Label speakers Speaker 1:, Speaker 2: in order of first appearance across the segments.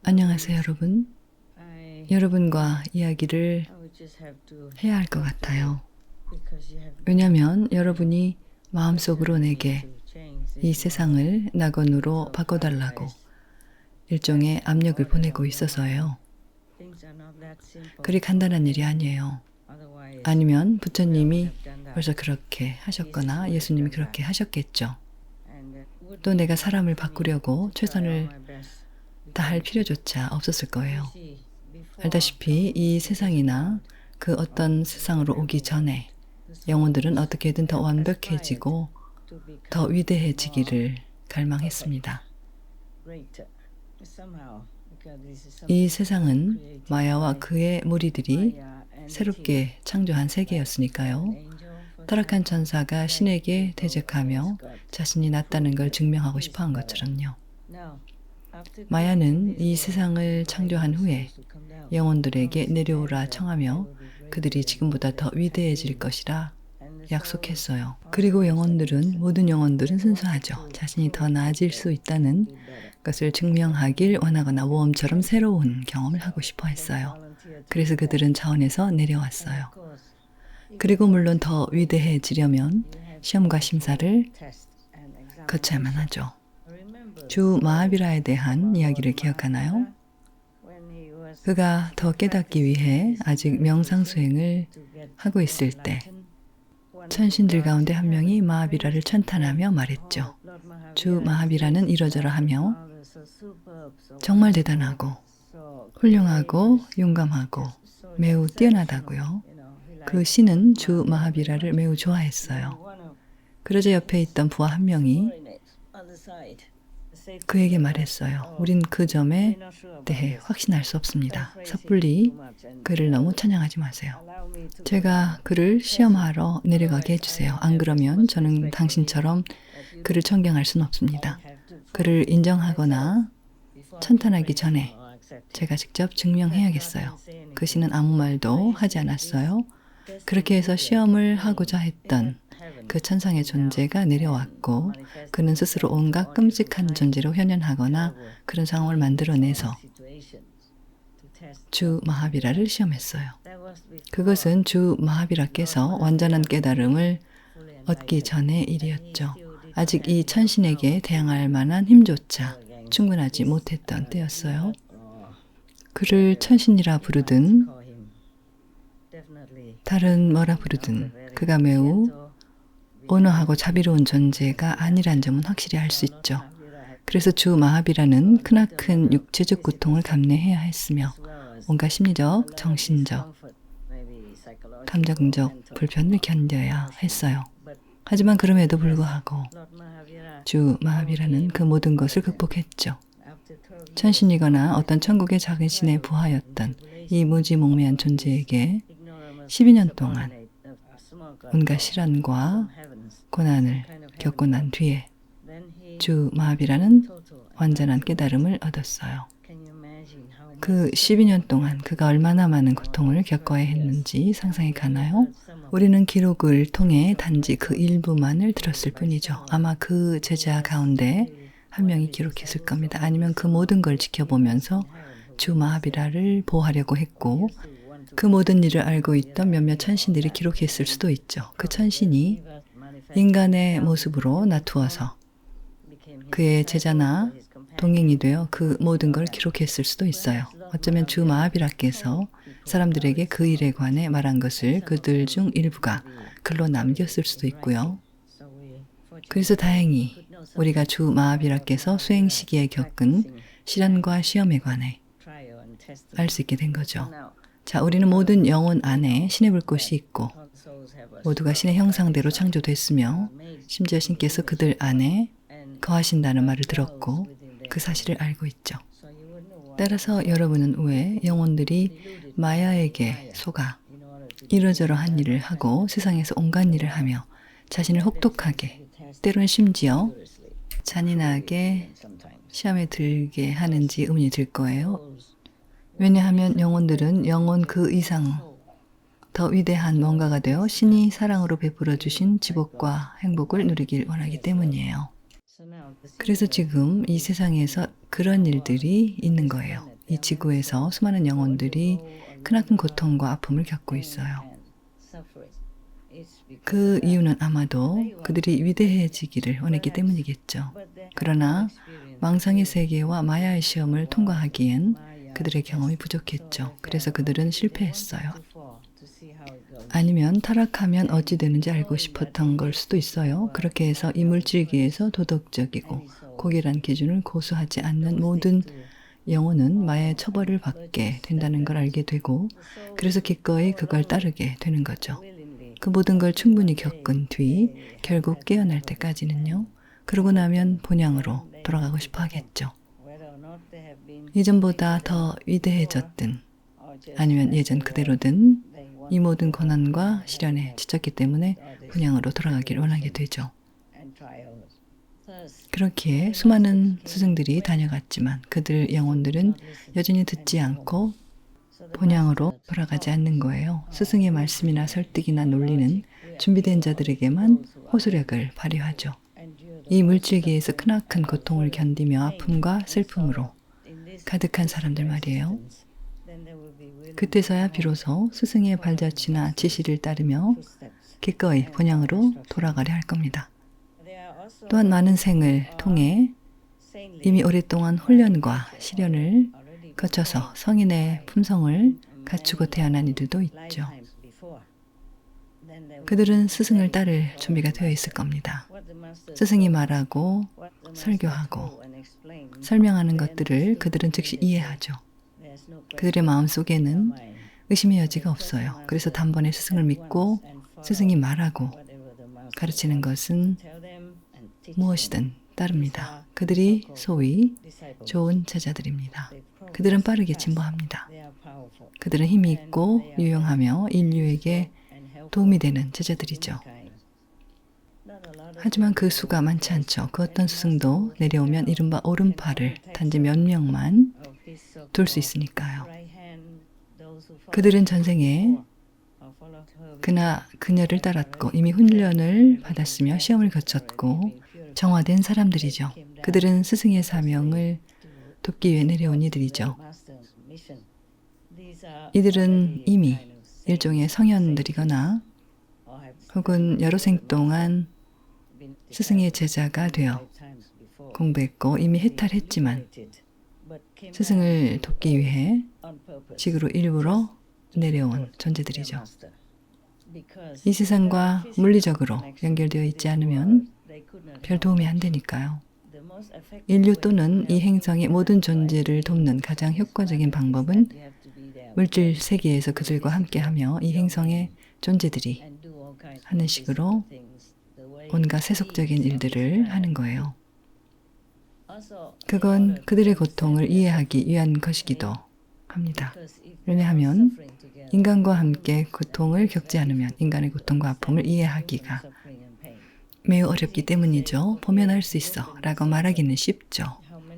Speaker 1: 안녕하세요, 여러분. 여러분과 이야기를 해야 할 것 같아요. 왜냐하면 여러분이 마음속으로 내게 이 세상을 낙원으로 바꿔달라고 일종의 압력을 보내고 있어서요. 그리 간단한 일이 아니에요. 아니면 부처님이 벌써 그렇게 하셨거나 예수님이 그렇게 하셨겠죠. 또 내가 사람을 바꾸려고 최선을 다할 필요조차 없었을 거예요. 알다시피 이 세상이나 그 어떤 세상으로 오기 전에 영혼들은 어떻게든 더 완벽해지고 더 위대해지기를 갈망했습니다. 이 세상은 마야와 그의 무리들이 새롭게 창조한 세계였으니까요. 타락한 천사가 신에게 대적하며 자신이 낫다는 걸 증명하고 싶어한 것처럼요. 마야는 이 세상을 창조한 후에 영혼들에게 내려오라 청하며 그들이 지금보다 더 위대해질 것이라 약속했어요. 그리고 모든 영혼들은 순수하죠. 자신이 더 나아질 수 있다는 것을 증명하길 원하거나 모험처럼 새로운 경험을 하고 싶어 했어요. 그래서 그들은 차원에서 내려왔어요. 그리고 물론 더 위대해지려면 시험과 심사를 거쳐야만 하죠. 주 마하비라에 대한 이야기를 기억하나요? 그가 더 깨닫기 위해 아직 명상 수행을 하고 있을 때 천신들 가운데 한 명이 마하비라를 찬탄하며 말했죠. 주 마하비라는 이러저러하며 정말 대단하고 훌륭하고 용감하고 매우 뛰어나다고요. 그 신은 주 마하비라를 매우 좋아했어요. 그러자 옆에 있던 부하 한 명이 그에게 말했어요. 우린 그 점에 대해 확신할 수 없습니다. 섣불리 그를 너무 찬양하지 마세요. 제가 그를 시험하러 내려가게 해주세요. 안 그러면 저는 당신처럼 그를 존경할 수는 없습니다. 그를 인정하거나 천탄하기 전에 제가 직접 증명해야겠어요. 그 신은 아무 말도 하지 않았어요. 그렇게 해서 시험을 하고자 했던 그 천상의 존재가 내려왔고 그는 스스로 온갖 끔찍한 존재로 현현하거나 그런 상황을 만들어내서 주 마하비라를 시험했어요. 그것은 주 마하비라께서 완전한 깨달음을 얻기 전의 일이었죠. 아직 이 천신에게 대항할 만한 힘조차 충분하지 못했던 때였어요. 그를 천신이라 부르든 다른 뭐라 부르든 그가 매우 온화하고 자비로운 존재가 아니란 점은 확실히 알 수 있죠. 그래서 주 마하비라는 크나큰 육체적 고통을 감내해야 했으며 온갖 심리적, 정신적, 감정적 불편을 견뎌야 했어요. 하지만 그럼에도 불구하고 주 마하비라는 그 모든 것을 극복했죠. 천신이거나 어떤 천국의 작은 신의 부하였던 이 무지몽매한 존재에게 12년 동안 온갖 시련과 고난을 겪고 난 뒤에 주 마하비라는 완전한 깨달음을 얻었어요. 그 12년 동안 그가 얼마나 많은 고통을 겪어야 했는지 상상이 가나요? 우리는 기록을 통해 단지 그 일부만을 들었을 뿐이죠. 아마 그 제자 가운데 한 명이 기록했을 겁니다. 아니면 그 모든 걸 지켜보면서 주 마하비라를 보호하려고 했고 그 모든 일을 알고 있던 몇몇 천신들이 기록했을 수도 있죠. 그 천신이 인간의 모습으로 나투어서 그의 제자나 동행이 되어 그 모든 걸 기록했을 수도 있어요. 어쩌면 주 마하비라께서 사람들에게 그 일에 관해 말한 것을 그들 중 일부가 글로 남겼을 수도 있고요. 그래서 다행히 우리가 주 마하비라께서 수행 시기에 겪은 시련과 시험에 관해 알 수 있게 된 거죠. 자, 우리는 모든 영혼 안에 신의 불꽃이 있고 모두가 신의 형상대로 창조됐으며 심지어 신께서 그들 안에 거하신다는 말을 들었고 그 사실을 알고 있죠. 따라서 여러분은 왜 영혼들이 마야에게 속아 이러저러한 일을 하고 세상에서 온갖 일을 하며 자신을 혹독하게 때로는 심지어 잔인하게 시험에 들게 하는지 의문이 들 거예요. 왜냐하면 영혼들은 영혼 그 이상 더 위대한 뭔가가 되어 신이 사랑으로 베풀어 주신 지복과 행복을 누리길 원하기 때문이에요. 그래서 지금 이 세상에서 그런 일들이 있는 거예요. 이 지구에서 수많은 영혼들이 크나큰 고통과 아픔을 겪고 있어요. 그 이유는 아마도 그들이 위대해지기를 원했기 때문이겠죠. 그러나 망상의 세계와 마야의 시험을 통과하기엔 그들의 경험이 부족했죠. 그래서 그들은 실패했어요. 아니면 타락하면 어찌 되는지 알고 싶었던 걸 수도 있어요. 그렇게 해서 이 물질계에서 도덕적이고 고결한 기준을 고수하지 않는 모든 영혼은 마야의 처벌을 받게 된다는 걸 알게 되고, 그래서 기꺼이 그걸 따르게 되는 거죠. 그 모든 걸 충분히 겪은 뒤 결국 깨어날 때까지는요. 그러고 나면 본향으로 돌아가고 싶어 하겠죠. 이전보다 더 위대해졌든 아니면 예전 그대로든 이 모든 고난과 시련에 지쳤기 때문에 본향으로 돌아가길 원하게 되죠. 그렇기에 수많은 스승들이 다녀갔지만 그들 영혼들은 여전히 듣지 않고 본향으로 돌아가지 않는 거예요. 스승의 말씀이나 설득이나 논리는 준비된 자들에게만 호소력을 발휘하죠. 이 물질계에서 크나큰 고통을 견디며 아픔과 슬픔으로 가득한 사람들 말이에요. 그때서야 비로소 스승의 발자취나 지시를 따르며 기꺼이 본향으로 돌아가려 할 겁니다. 또한 많은 생을 통해 이미 오랫동안 훈련과 시련을 거쳐서 성인의 품성을 갖추고 태어난 이들도 있죠. 그들은 스승을 따를 준비가 되어 있을 겁니다. 스승이 말하고 설교하고 설명하는 것들을 그들은 즉시 이해하죠. 그들의 마음속에는 의심의 여지가 없어요. 그래서 단번에 스승을 믿고 스승이 말하고 가르치는 것은 무엇이든 따릅니다. 그들이 소위 좋은 제자들입니다. 그들은 빠르게 진보합니다. 그들은 힘이 있고 유용하며 인류에게 도움이 되는 제자들이죠. 하지만 그 수가 많지 않죠. 그 어떤 스승도 내려오면 이른바 오른팔을 단지 몇 명만 둘 수 있으니까요. 그들은 전생에 그나 그녀를 따랐고 이미 훈련을 받았으며 시험을 거쳤고 정화된 사람들이죠. 그들은 스승의 사명을 돕기 위해 내려온 이들이죠. 이들은 이미 일종의 성현들이거나 혹은 여러 생 동안 스승의 제자가 되어 공부했고 이미 해탈했지만 스승을 돕기 위해 지구로 일부러 내려온 존재들이죠. 이 세상과 물리적으로 연결되어 있지 않으면 별 도움이 안 되니까요. 인류 또는 이 행성의 모든 존재를 돕는 가장 효과적인 방법은 물질 세계에서 그들과 함께하며 이 행성의 존재들이 하는 식으로 온갖 세속적인 일들을 하는 거예요. 그건 그들의 고통을 이해하기 위한 것이기도 합니다. 왜냐하면 인간과 함께 고통을 겪지 않으면 인간의 고통과 아픔을 이해하기가 매우 어렵기 때문이죠. 보면 알 수 있어 라고 말하기는 쉽죠.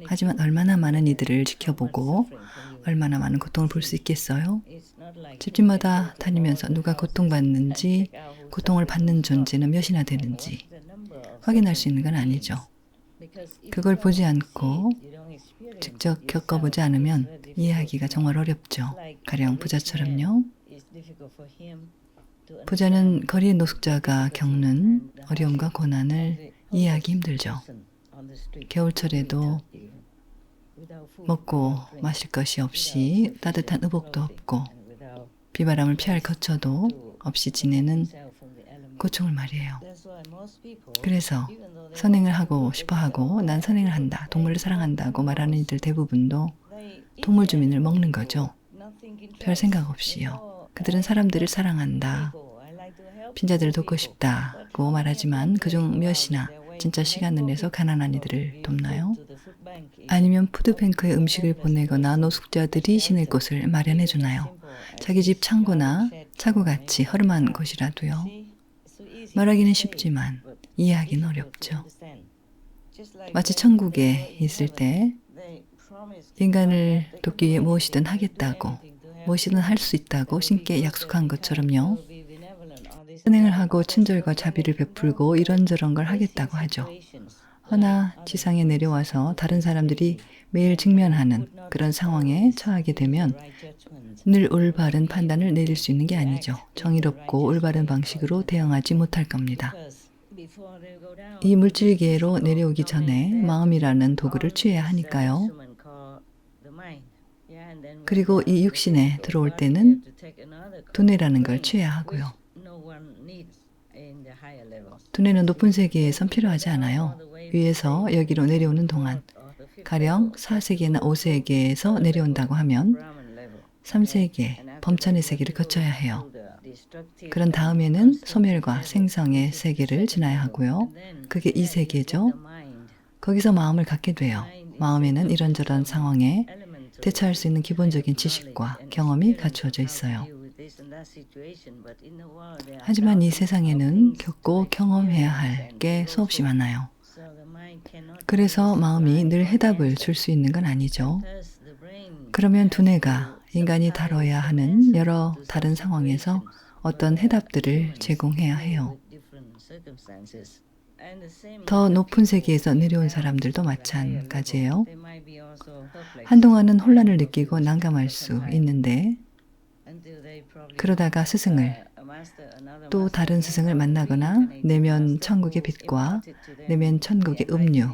Speaker 1: 하지만 얼마나 많은 이들을 지켜보고 얼마나 많은 고통을 볼 수 있겠어요? 집집마다 다니면서 누가 고통받는지, 고통을 받는 존재는 몇이나 되는지 확인할 수 있는 건 아니죠. 그걸 보지 않고 직접 겪어보지 않으면 이해하기가 정말 어렵죠. 가령 부자처럼요. 부자는 거리의 노숙자가 겪는 어려움과 고난을 이해하기 힘들죠. 겨울철에도 먹고 마실 것이 없이 따뜻한 의복도 없고 비바람을 피할 거처도 없이 지내는 고충을 말이에요. 그래서 선행을 하고 싶어 하고 난 선행을 한다, 동물을 사랑한다고 말하는 이들 대부분도 동물 주민을 먹는 거죠. 별 생각 없이요. 그들은 사람들을 사랑한다, 빈자들을 돕고 싶다고 말하지만 그중 몇이나 진짜 시간을 내서 가난한 이들을 돕나요? 아니면 푸드뱅크에 음식을 보내거나 노숙자들이 지낼 곳을 마련해 주나요? 자기 집 창고나 차고같이 허름한 곳이라도요. 말하기는 쉽지만 이해하기는 어렵죠. 마치 천국에 있을 때 인간을 돕기 위해 무엇이든 하겠다고, 무엇이든 할 수 있다고 신께 약속한 것처럼요. 선행을 하고 친절과 자비를 베풀고 이런저런 걸 하겠다고 하죠. 허나 지상에 내려와서 다른 사람들이 매일 직면하는 그런 상황에 처하게 되면 늘 올바른 판단을 내릴 수 있는 게 아니죠. 정의롭고 올바른 방식으로 대응하지 못할 겁니다. 이 물질계로 내려오기 전에 마음이라는 도구를 취해야 하니까요. 그리고 이 육신에 들어올 때는 두뇌라는 걸 취해야 하고요. 두뇌는 높은 세계에선 필요하지 않아요. 위에서 여기로 내려오는 동안 가령 4세계나 5세계에서 내려온다고 하면 3세계, 범천의 세계를 거쳐야 해요. 그런 다음에는 소멸과 생성의 세계를 지나야 하고요. 그게 2세계죠. 거기서 마음을 갖게 돼요. 마음에는 이런저런 상황에 대처할 수 있는 기본적인 지식과 경험이 갖추어져 있어요. 하지만 이 세상에는 겪고 경험해야 할 게 수없이 많아요. 그래서 마음이 늘 해답을 줄 수 있는 건 아니죠. 그러면 두뇌가 인간이 다뤄야 하는 여러 다른 상황에서 어떤 해답들을 제공해야 해요. 더 높은 세계에서 내려온 사람들도 마찬가지예요. 한동안은 혼란을 느끼고 난감할 수 있는데 그러다가 스승을 또 다른 스승을 만나거나 내면 천국의 빛과 내면 천국의 음료,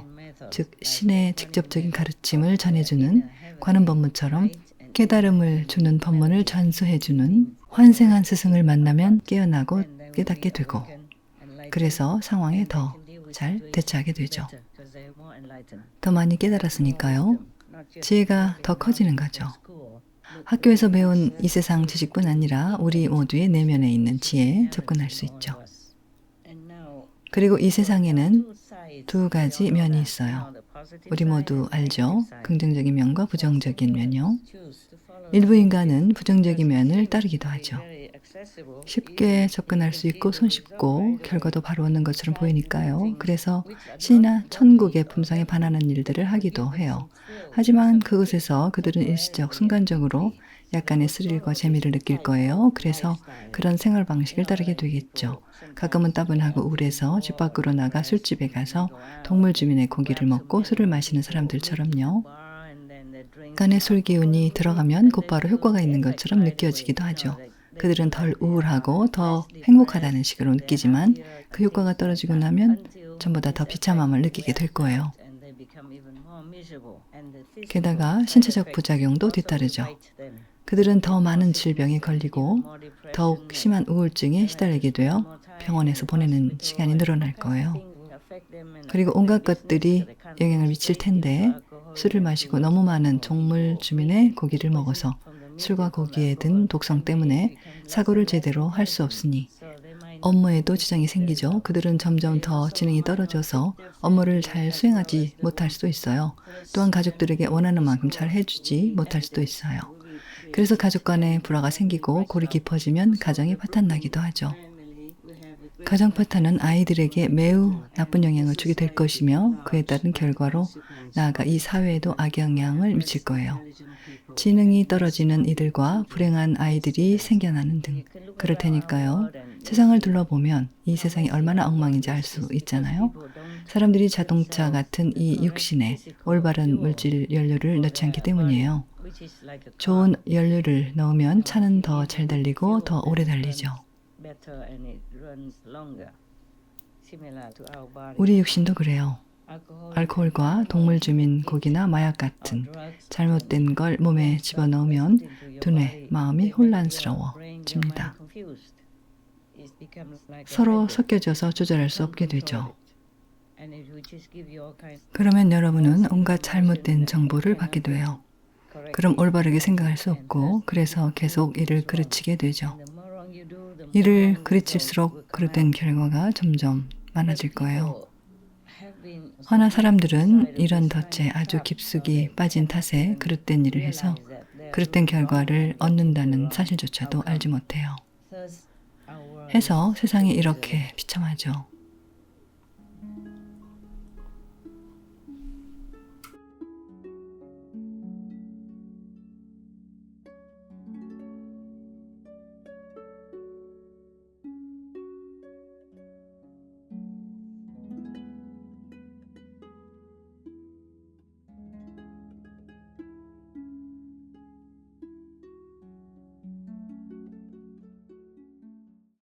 Speaker 1: 즉 신의 직접적인 가르침을 전해주는 관음법문처럼 깨달음을 주는 법문을 전수해주는 환생한 스승을 만나면 깨어나고 깨닫게 되고 그래서 상황에 더 잘 대처하게 되죠. 더 많이 깨달았으니까요. 지혜가 더 커지는 거죠. 학교에서 배운 이 세상 지식뿐 아니라 우리 모두의 내면에 있는 지혜에 접근할 수 있죠. 그리고 이 세상에는 두 가지 면이 있어요. 우리 모두 알죠? 긍정적인 면과 부정적인 면이요. 일부 인간은 부정적인 면을 따르기도 하죠. 쉽게 접근할 수 있고 손쉽고 결과도 바로 오는 것처럼 보이니까요. 그래서 신이나 천국의 품성에 반하는 일들을 하기도 해요. 하지만 그곳에서 그들은 일시적, 순간적으로 약간의 스릴과 재미를 느낄 거예요. 그래서 그런 생활 방식을 따르게 되겠죠. 가끔은 따분하고 우울해서 집 밖으로 나가 술집에 가서 동물 주민의 고기를 먹고 술을 마시는 사람들처럼요. 간의 술 기운이 들어가면 곧바로 효과가 있는 것처럼 느껴지기도 하죠. 그들은 덜 우울하고 더 행복하다는 식으로 느끼지만 그 효과가 떨어지고 나면 전보다 더 비참함을 느끼게 될 거예요. 게다가 신체적 부작용도 뒤따르죠. 그들은 더 많은 질병에 걸리고 더욱 심한 우울증에 시달리게 되어 병원에서 보내는 시간이 늘어날 거예요. 그리고 온갖 것들이 영향을 미칠 텐데 술을 마시고 너무 많은 동물 주민의 고기를 먹어서 술과 고기에 든 독성 때문에 사고를 제대로 할 수 없으니 업무에도 지장이 생기죠. 그들은 점점 더 지능이 떨어져서 업무를 잘 수행하지 못할 수도 있어요. 또한 가족들에게 원하는 만큼 잘 해주지 못할 수도 있어요. 그래서 가족 간에 불화가 생기고 골이 깊어지면 가정이 파탄나기도 하죠. 가정 파탄은 아이들에게 매우 나쁜 영향을 주게 될 것이며 그에 따른 결과로 나아가 이 사회에도 악영향을 미칠 거예요. 지능이 떨어지는 이들과 불행한 아이들이 생겨나는 등 그럴 테니까요. 세상을 둘러보면 이 세상이 얼마나 엉망인지 알 수 있잖아요. 사람들이 자동차 같은 이 육신에 올바른 물질 연료를 넣지 않기 때문이에요. 좋은 연료를 넣으면 차는 더 잘 달리고 더 오래 달리죠. 우리 육신도 그래요. 알코올과 동물 주민 고기나 마약 같은 잘못된 걸 몸에 집어넣으면 두뇌, 마음이 혼란스러워집니다. 서로 섞여져서 조절할 수 없게 되죠. 그러면 여러분은 온갖 잘못된 정보를 받게 돼요. 그럼 올바르게 생각할 수 없고 그래서 계속 이를 그르치게 되죠. 이를 그르칠수록 그릇된 결과가 점점 많아질 거예요. 허나 사람들은 이런 덫에 아주 깊숙이 빠진 탓에 그릇된 일을 해서 그릇된 결과를 얻는다는 사실조차도 알지 못해요. 해서 세상이 이렇게 비참하죠.